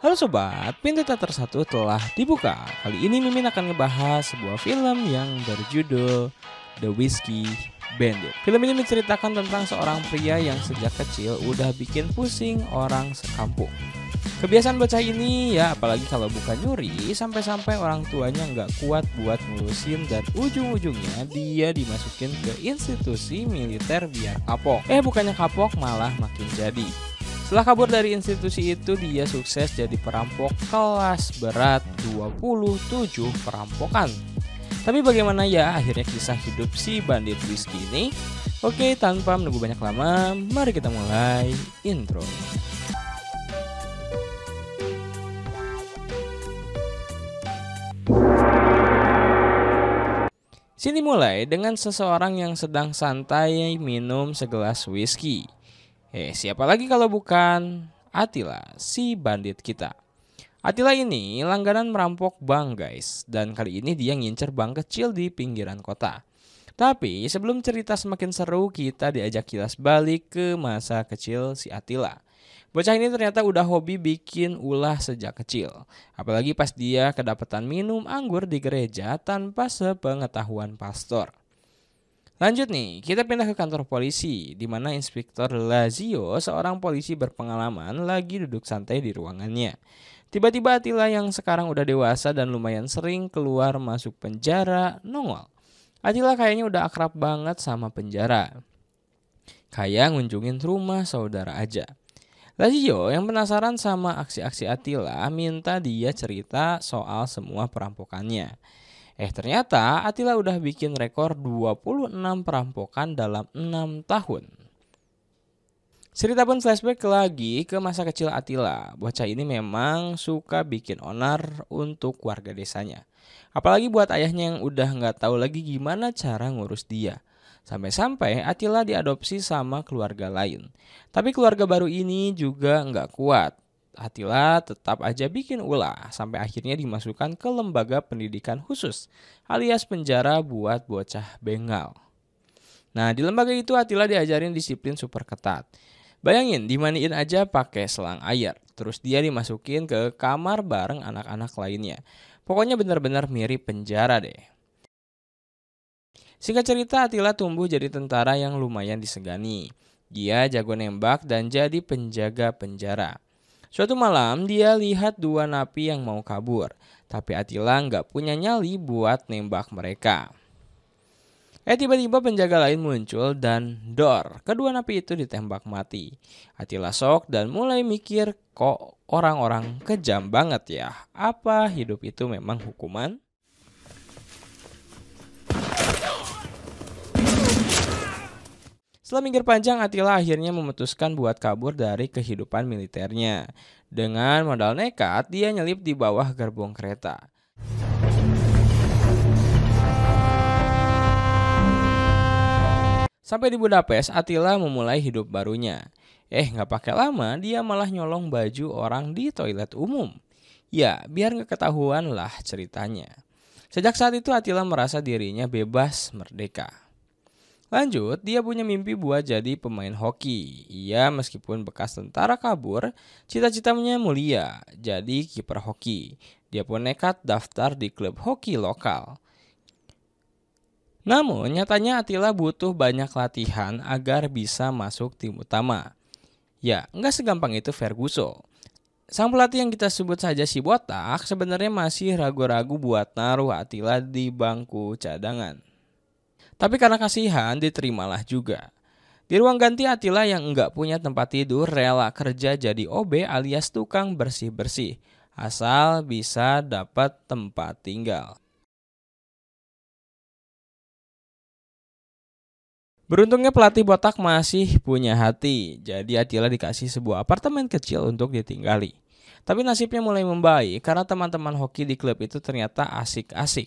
Halo sobat, pintu teater 1 telah dibuka. Kali ini Mimin akan ngebahas sebuah film yang berjudul The Whiskey Bandit. Film ini menceritakan tentang seorang pria yang sejak kecil udah bikin pusing orang sekampung. Kebiasaan bocah ini ya apalagi kalau bukan nyuri, sampai-sampai orang tuanya nggak kuat buat ngurusin dan ujung-ujungnya dia dimasukin ke institusi militer biar kapok. Bukannya kapok malah makin jadi. Setelah kabur dari institusi itu, dia sukses jadi perampok kelas berat 27 perampokan. Tapi bagaimana ya akhirnya kisah hidup si bandit whiskey ini? Oke, tanpa menunggu banyak lama, mari kita mulai intro. Sini mulai dengan seseorang yang sedang santai minum segelas whisky. Siapa lagi kalau bukan Attila, si bandit kita. Attila ini langganan merampok bank guys, dan kali ini dia ngincer bank kecil di pinggiran kota. Tapi sebelum cerita semakin seru, kita diajak kilas balik ke masa kecil si Attila. Bocah ini ternyata udah hobi bikin ulah sejak kecil. Apalagi pas dia kedapatan minum anggur di gereja tanpa sepengetahuan pastor. Lanjut nih, kita pindah ke kantor polisi, di mana Inspektur Lazio, seorang polisi berpengalaman, lagi duduk santai di ruangannya. Tiba-tiba Attila yang sekarang udah dewasa dan lumayan sering keluar masuk penjara, nongol. Attila kayaknya udah akrab banget sama penjara. Kayak ngunjungin rumah saudara aja. Lazio yang penasaran sama aksi-aksi Attila minta dia cerita soal semua perampokannya. Ternyata Attila udah bikin rekor 26 perampokan dalam 6 tahun. Cerita pun flashback lagi ke masa kecil Attila. Bocah ini memang suka bikin onar untuk warga desanya. Apalagi buat ayahnya yang udah gak tahu lagi gimana cara ngurus dia. Sampai-sampai Attila diadopsi sama keluarga lain. Tapi keluarga baru ini juga gak kuat. Attila tetap aja bikin ulah sampai akhirnya dimasukkan ke lembaga pendidikan khusus alias penjara buat bocah bengal. Nah, di lembaga itu Attila diajarin disiplin super ketat. Bayangin dimandiin aja pakai selang air, terus dia dimasukin ke kamar bareng anak-anak lainnya. Pokoknya benar-benar mirip penjara deh. Singkat cerita, Attila tumbuh jadi tentara yang lumayan disegani. Dia jago nembak dan jadi penjaga penjara. Suatu malam dia lihat dua napi yang mau kabur, tapi Attila nggak punya nyali buat nembak mereka. Tiba-tiba penjaga lain muncul dan kedua napi itu ditembak mati. Attila shock dan mulai mikir, kok orang-orang kejam banget ya? Apa hidup itu memang hukuman? Setelah mikir panjang, Attila akhirnya memutuskan buat kabur dari kehidupan militernya. Dengan modal nekat, dia nyelip di bawah gerbong kereta. Sampai di Budapest, Attila memulai hidup barunya. Nggak pakai lama, dia malah nyolong baju orang di toilet umum. Ya, biar nggak ketahuan lah ceritanya. Sejak saat itu Attila merasa dirinya bebas merdeka. Lanjut, dia punya mimpi buat jadi pemain hoki. Ia meskipun bekas tentara kabur, cita-citanya mulia, jadi kiper hoki. Dia pun nekat daftar di klub hoki lokal. Namun, nyatanya Attila butuh banyak latihan agar bisa masuk tim utama. Ya, nggak segampang itu Ferguson. Sang pelatih yang kita sebut saja si botak sebenarnya masih ragu-ragu buat naruh Attila di bangku cadangan. Tapi karena kasihan diterimalah juga. Di ruang ganti Attila yang enggak punya tempat tidur rela kerja jadi OB alias tukang bersih-bersih. Asal bisa dapat tempat tinggal. Beruntungnya pelatih botak masih punya hati. Jadi Attila dikasih sebuah apartemen kecil untuk ditinggali. Tapi nasibnya mulai membaik karena teman-teman hoki di klub itu ternyata asik-asik.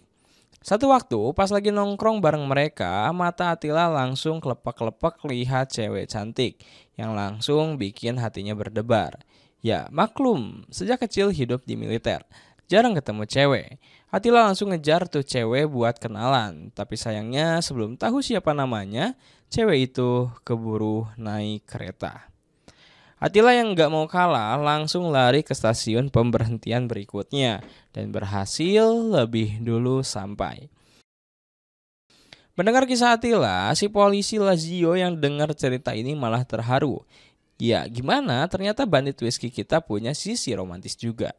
Satu waktu pas lagi nongkrong bareng mereka, mata Attila langsung kelepek-kelepek lihat cewek cantik yang langsung bikin hatinya berdebar. Ya maklum, sejak kecil hidup di militer, jarang ketemu cewek. Attila langsung ngejar tuh cewek buat kenalan, tapi sayangnya sebelum tahu siapa namanya, cewek itu keburu naik kereta. Atila yang nggak mau kalah langsung lari ke stasiun pemberhentian berikutnya dan berhasil lebih dulu sampai. Mendengar kisah Atila, si polisi Lazio yang dengar cerita ini malah terharu. Ya gimana, ternyata bandit whisky kita punya sisi romantis juga.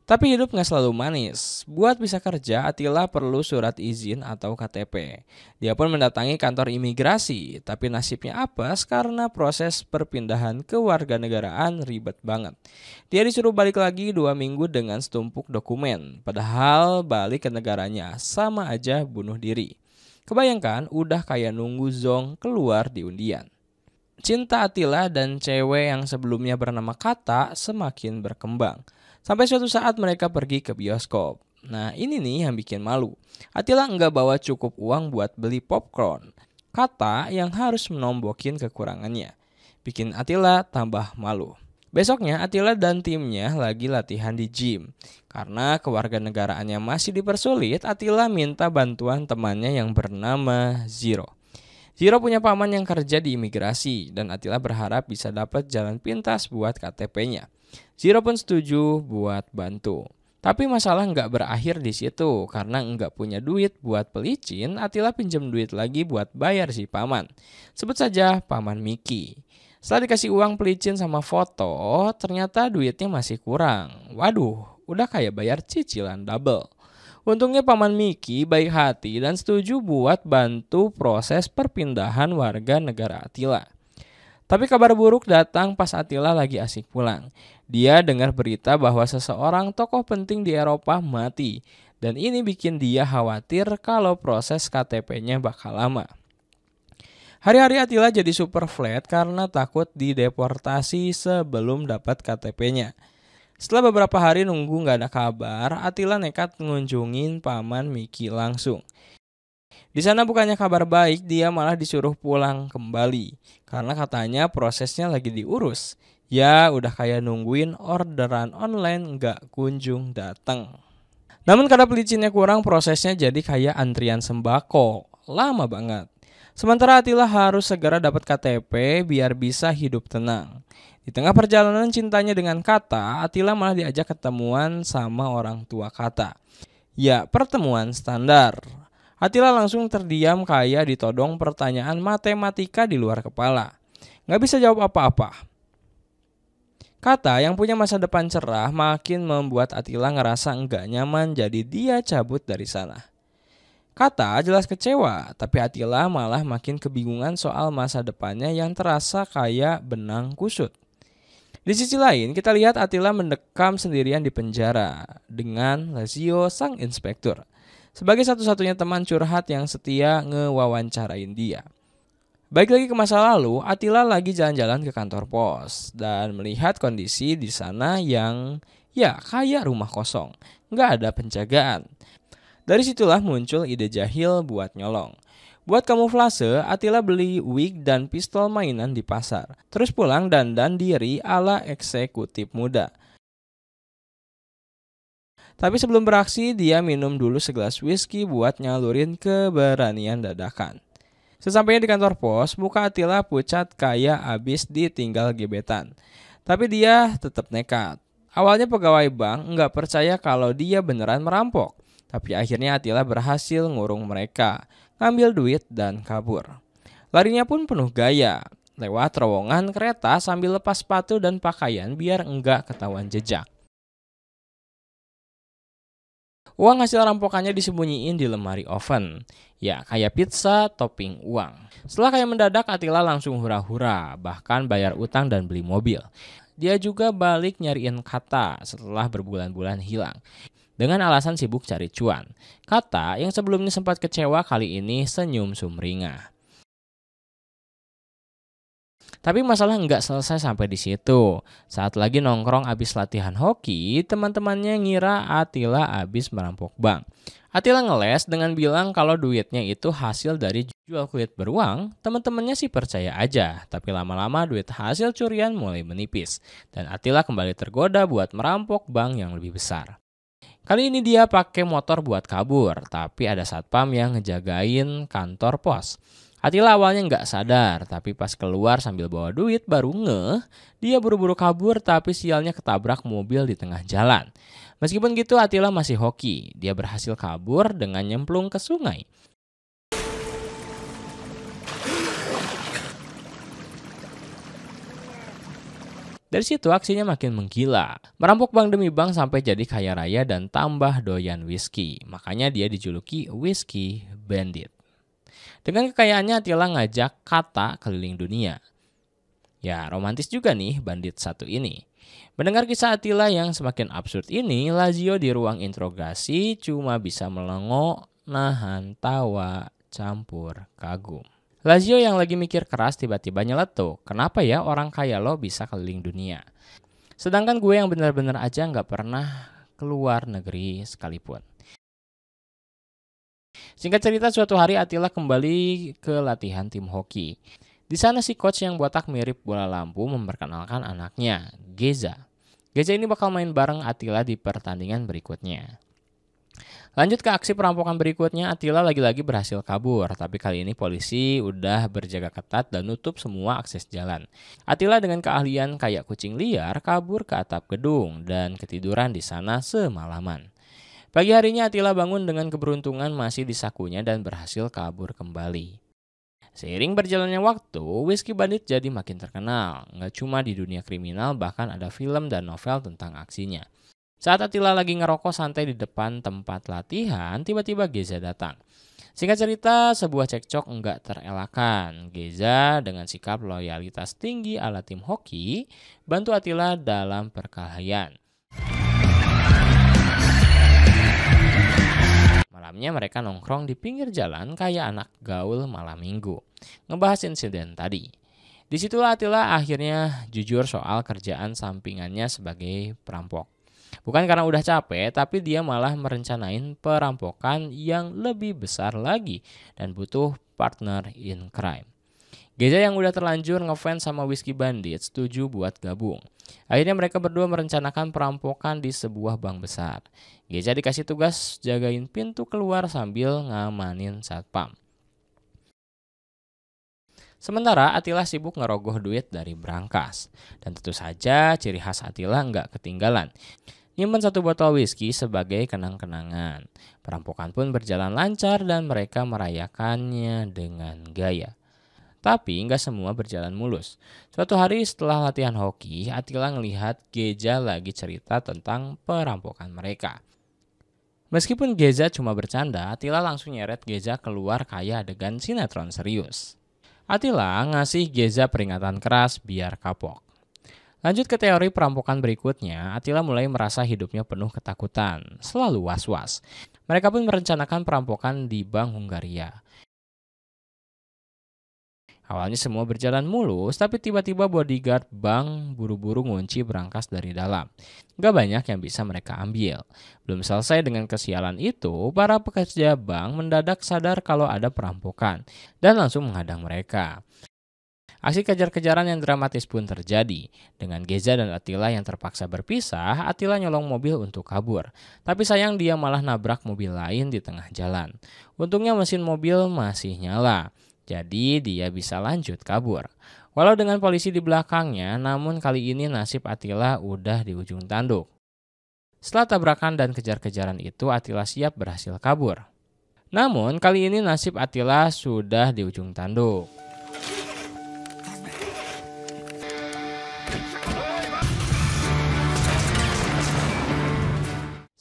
Tapi hidup nggak selalu manis. Buat bisa kerja, Atila perlu surat izin atau KTP. Dia pun mendatangi kantor imigrasi, tapi nasibnya apes karena proses perpindahan kewarganegaraan ribet banget. Dia disuruh balik lagi 2 minggu dengan setumpuk dokumen, padahal balik ke negaranya sama aja bunuh diri. Kebayangkan udah kayak nunggu zong keluar di undian. Cinta Atila dan cewek yang sebelumnya bernama Kata semakin berkembang. Sampai suatu saat mereka pergi ke bioskop. Nah ini nih yang bikin malu. Atila nggak bawa cukup uang buat beli popcorn. Kata yang harus menombokin kekurangannya. Bikin Atila tambah malu. Besoknya Atila dan timnya lagi latihan di gym. Karena kewarganegaraannya masih dipersulit, Atila minta bantuan temannya yang bernama Zero. Zero punya paman yang kerja di imigrasi dan Atila berharap bisa dapat jalan pintas buat KTP-nya. Zero pun setuju buat bantu. Tapi masalah nggak berakhir di situ karena nggak punya duit buat pelicin. Atila pinjam duit lagi buat bayar si paman. Sebut saja paman Miki. Setelah dikasih uang pelicin sama foto, ternyata duitnya masih kurang. Waduh, udah kayak bayar cicilan double. Untungnya paman Miki baik hati dan setuju buat bantu proses perpindahan warga negara Atila. Tapi kabar buruk datang pas Atila lagi asik pulang. Dia dengar berita bahwa seseorang tokoh penting di Eropa mati. Dan ini bikin dia khawatir kalau proses KTP-nya bakal lama. Hari-hari Atila jadi super flat karena takut dideportasi sebelum dapat KTP-nya. Setelah beberapa hari nunggu gak ada kabar, Atila nekat ngunjungin paman Miki langsung. Di sana bukannya kabar baik, dia malah disuruh pulang kembali. Karena katanya prosesnya lagi diurus. Ya udah kayak nungguin orderan online gak kunjung datang. Namun karena pelicinnya kurang, prosesnya jadi kayak antrian sembako. Lama banget. Sementara Atila harus segera dapat KTP biar bisa hidup tenang. Di tengah perjalanan cintanya dengan Kata, Atila malah diajak ketemuan sama orang tua Kata. Ya, pertemuan standar. Atila langsung terdiam kayak ditodong pertanyaan matematika di luar kepala. Gak bisa jawab apa-apa. Kata yang punya masa depan cerah makin membuat Atila ngerasa enggak nyaman, jadi dia cabut dari sana. Kata jelas kecewa, tapi Atila malah makin kebingungan soal masa depannya yang terasa kayak benang kusut. Di sisi lain, kita lihat Atila mendekam sendirian di penjara dengan Lazio sang inspektur. Sebagai satu-satunya teman curhat yang setia ngewawancarain dia. Baik lagi ke masa lalu, Atila lagi jalan-jalan ke kantor pos dan melihat kondisi di sana yang ya kayak rumah kosong, nggak ada penjagaan. Dari situlah muncul ide jahil buat nyolong. Buat kamuflase, Atila beli wig dan pistol mainan di pasar. Terus pulang dandan diri ala eksekutif muda. Tapi sebelum beraksi, dia minum dulu segelas whisky buat nyalurin keberanian dadakan. Sesampainya di kantor pos, muka Atila pucat kayak abis ditinggal gebetan. Tapi dia tetap nekat. Awalnya pegawai bank nggak percaya kalau dia beneran merampok. Tapi akhirnya Atila berhasil ngurung mereka, ngambil duit dan kabur. Larinya pun penuh gaya, lewat terowongan kereta sambil lepas sepatu dan pakaian biar enggak ketahuan jejak. Uang hasil rampokannya disembunyiin di lemari oven. Ya, kayak pizza topping uang. Setelah kayak mendadak, Atila langsung hura-hura, bahkan bayar utang dan beli mobil. Dia juga balik nyariin Kata setelah berbulan-bulan hilang. Dengan alasan sibuk cari cuan. Kata yang sebelumnya sempat kecewa kali ini senyum sumringah. Tapi masalah nggak selesai sampai di situ. Saat lagi nongkrong abis latihan hoki, teman-temannya ngira Atila abis merampok bank. Atila ngeles dengan bilang kalau duitnya itu hasil dari jual kulit beruang. Teman-temannya sih percaya aja, tapi lama-lama duit hasil curian mulai menipis. Dan Atila kembali tergoda buat merampok bank yang lebih besar. Kali ini dia pakai motor buat kabur, tapi ada satpam yang ngejagain kantor pos. Atila awalnya nggak sadar, tapi pas keluar sambil bawa duit baru ngeh, dia buru-buru kabur tapi sialnya ketabrak mobil di tengah jalan. Meskipun gitu Atila masih hoki, dia berhasil kabur dengan nyemplung ke sungai. Dari situ aksinya makin menggila, merampok bank demi bank sampai jadi kaya raya dan tambah doyan whisky. Makanya dia dijuluki Whiskey Bandit. Dengan kekayaannya Attila ngajak Kata keliling dunia. Ya romantis juga nih bandit satu ini. Mendengar kisah Attila yang semakin absurd ini, Lazio di ruang interogasi cuma bisa melongo, nahan tawa, campur kagum. Lazio yang lagi mikir keras tiba-tiba nyeletuk, kenapa ya orang kaya lo bisa keliling dunia? Sedangkan gue yang benar-benar aja nggak pernah keluar negeri sekalipun. Singkat cerita, suatu hari Attila kembali ke latihan tim hoki. Di sana si coach yang botak mirip bola lampu memperkenalkan anaknya, Geza. Geza ini bakal main bareng Attila di pertandingan berikutnya. Lanjut ke aksi perampokan berikutnya, Attila lagi-lagi berhasil kabur, tapi kali ini polisi udah berjaga ketat dan nutup semua akses jalan. Attila dengan keahlian kayak kucing liar kabur ke atap gedung dan ketiduran di sana semalaman. Pagi harinya Attila bangun dengan keberuntungan masih di sakunya dan berhasil kabur kembali. Seiring berjalannya waktu, Whiskey Bandit jadi makin terkenal. Nggak cuma di dunia kriminal, bahkan ada film dan novel tentang aksinya. Saat Attila lagi ngerokok santai di depan tempat latihan, tiba-tiba Geza datang. Singkat cerita, sebuah cekcok nggak terelakkan. Geza dengan sikap loyalitas tinggi ala tim hoki, bantu Attila dalam perkelahian. Malamnya mereka nongkrong di pinggir jalan kayak anak gaul malam minggu, ngebahas insiden tadi. Disitulah Attila akhirnya jujur soal kerjaan sampingannya sebagai perampok. Bukan karena udah capek, tapi dia malah merencanain perampokan yang lebih besar lagi dan butuh partner in crime. Geza yang udah terlanjur ngefans sama Whiskey Bandit setuju buat gabung. Akhirnya mereka berdua merencanakan perampokan di sebuah bank besar. Geza dikasih tugas jagain pintu keluar sambil ngamanin satpam. Sementara Attila sibuk ngerogoh duit dari brankas. Dan tentu saja ciri khas Attila nggak ketinggalan. Nyimpen satu botol whisky sebagai kenang-kenangan. Perampokan pun berjalan lancar dan mereka merayakannya dengan gaya. Tapi nggak semua berjalan mulus. Suatu hari setelah latihan hoki, Attila ngelihat Geza lagi cerita tentang perampokan mereka. Meskipun Geza cuma bercanda, Attila langsung nyeret Geza keluar kayak adegan sinetron serius. Attila ngasih Geza peringatan keras biar kapok. Lanjut ke teori perampokan berikutnya, Attila mulai merasa hidupnya penuh ketakutan, selalu was-was. Mereka pun merencanakan perampokan di Bank Hungaria. Awalnya semua berjalan mulus, tapi tiba-tiba bodyguard bank buru-buru ngunci brankas dari dalam. Gak banyak yang bisa mereka ambil. Belum selesai dengan kesialan itu, para pekerja bank mendadak sadar kalau ada perampokan dan langsung menghadang mereka. Aksi kejar-kejaran yang dramatis pun terjadi. Dengan Geza dan Attila yang terpaksa berpisah, Attila nyolong mobil untuk kabur. Tapi sayang dia malah nabrak mobil lain di tengah jalan. Untungnya mesin mobil masih nyala. Jadi dia bisa lanjut kabur. Walau dengan polisi di belakangnya, namun kali ini nasib Attila udah di ujung tanduk. Setelah tabrakan dan kejar-kejaran itu, Attila siap berhasil kabur. Namun kali ini nasib Attila sudah di ujung tanduk.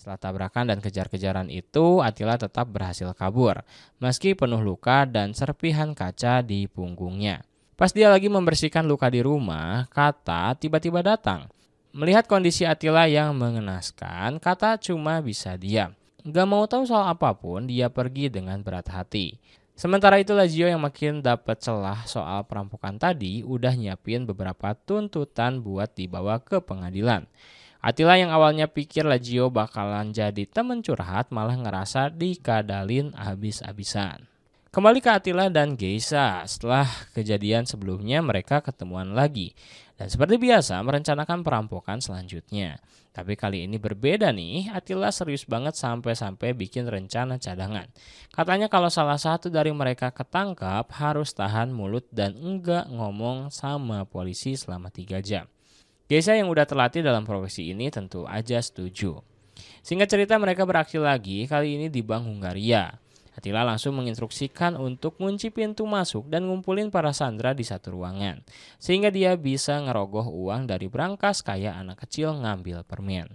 Setelah tabrakan dan kejar-kejaran itu, Attila tetap berhasil kabur, meski penuh luka dan serpihan kaca di punggungnya. Pas dia lagi membersihkan luka di rumah, Kata tiba-tiba datang. Melihat kondisi Attila yang mengenaskan, Kata cuma bisa diam. Gak mau tahu soal apapun, dia pergi dengan berat hati. Sementara itu Lazio yang makin dapat celah soal perampokan tadi, udah nyiapin beberapa tuntutan buat dibawa ke pengadilan. Attila yang awalnya pikir Lazio bakalan jadi temen curhat malah ngerasa dikadalin abis-abisan. Kembali ke Atila dan Geisha, setelah kejadian sebelumnya mereka ketemuan lagi. Dan seperti biasa merencanakan perampokan selanjutnya. Tapi kali ini berbeda nih, Atila serius banget sampai-sampai bikin rencana cadangan. Katanya kalau salah satu dari mereka ketangkap harus tahan mulut dan enggak ngomong sama polisi selama 3 jam. Geisha yang udah terlatih dalam profesi ini tentu aja setuju. Singkat cerita mereka beraksi lagi, kali ini di Bank Hungaria. Atila langsung menginstruksikan untuk kunci pintu masuk dan ngumpulin para sandera di satu ruangan. Sehingga dia bisa ngerogoh uang dari brankas kayak anak kecil ngambil permen.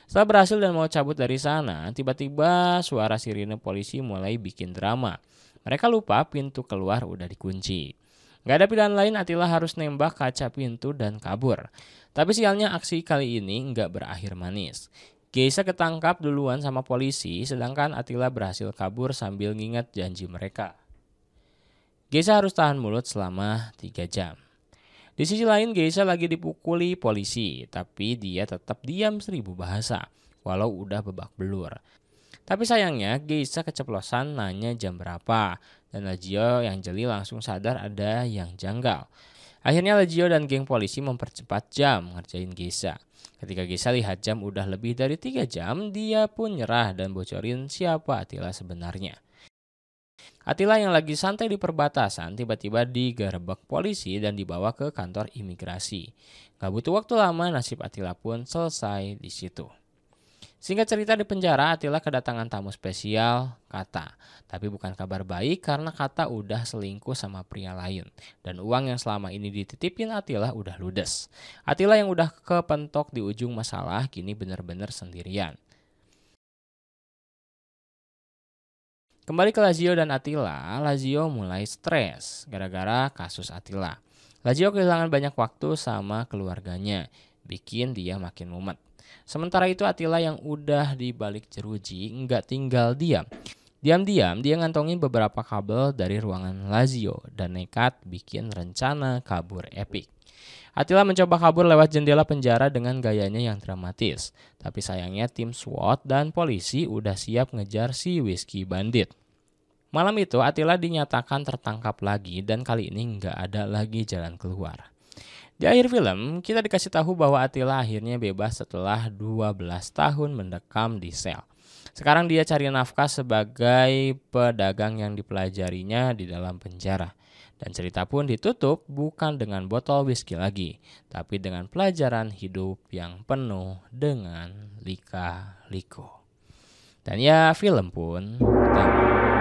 Setelah berhasil dan mau cabut dari sana, tiba-tiba suara sirine polisi mulai bikin drama. Mereka lupa pintu keluar udah dikunci. Gak ada pilihan lain, Atila harus nembak kaca pintu dan kabur. Tapi sialnya aksi kali ini nggak berakhir manis. Geisha ketangkap duluan sama polisi, sedangkan Atila berhasil kabur sambil nginget janji mereka. Geisha harus tahan mulut selama 3 jam. Di sisi lain Geisha lagi dipukuli polisi, tapi dia tetap diam 1000 bahasa, walau udah babak belur. Tapi sayangnya Geisha keceplosan nanya jam berapa, dan Legio yang jeli langsung sadar ada yang janggal. Akhirnya Legio dan geng polisi mempercepat jam ngerjain Geisha. Ketika Geisha lihat jam udah lebih dari 3 jam, dia pun nyerah dan bocorin siapa Atila sebenarnya. Atila yang lagi santai di perbatasan tiba-tiba digerebek polisi dan dibawa ke kantor imigrasi. Gak butuh waktu lama, nasib Atila pun selesai di situ. Singkat cerita di penjara, Atila kedatangan tamu spesial, Kata. Tapi bukan kabar baik karena Kata udah selingkuh sama pria lain. Dan uang yang selama ini dititipin Atila udah ludes. Atila yang udah kepentok di ujung masalah kini bener-bener sendirian. Kembali ke Lazio dan Atila, Lazio mulai stres gara-gara kasus Atila. Lazio kehilangan banyak waktu sama keluarganya, bikin dia makin mumet. Sementara itu Atila yang udah di balik jeruji nggak tinggal diam. Diam-diam dia ngantongin beberapa kabel dari ruangan Lazio dan nekat bikin rencana kabur epik. Atila mencoba kabur lewat jendela penjara dengan gayanya yang dramatis. Tapi sayangnya tim SWAT dan polisi udah siap ngejar si Whiskey Bandit. Malam itu Atila dinyatakan tertangkap lagi dan kali ini nggak ada lagi jalan keluar. Di akhir film, kita dikasih tahu bahwa Atila akhirnya bebas setelah 12 tahun mendekam di sel. Sekarang dia cari nafkah sebagai pedagang yang dipelajarinya di dalam penjara. Dan cerita pun ditutup bukan dengan botol whisky lagi, tapi dengan pelajaran hidup yang penuh dengan lika-liku. Dan ya film pun tamat.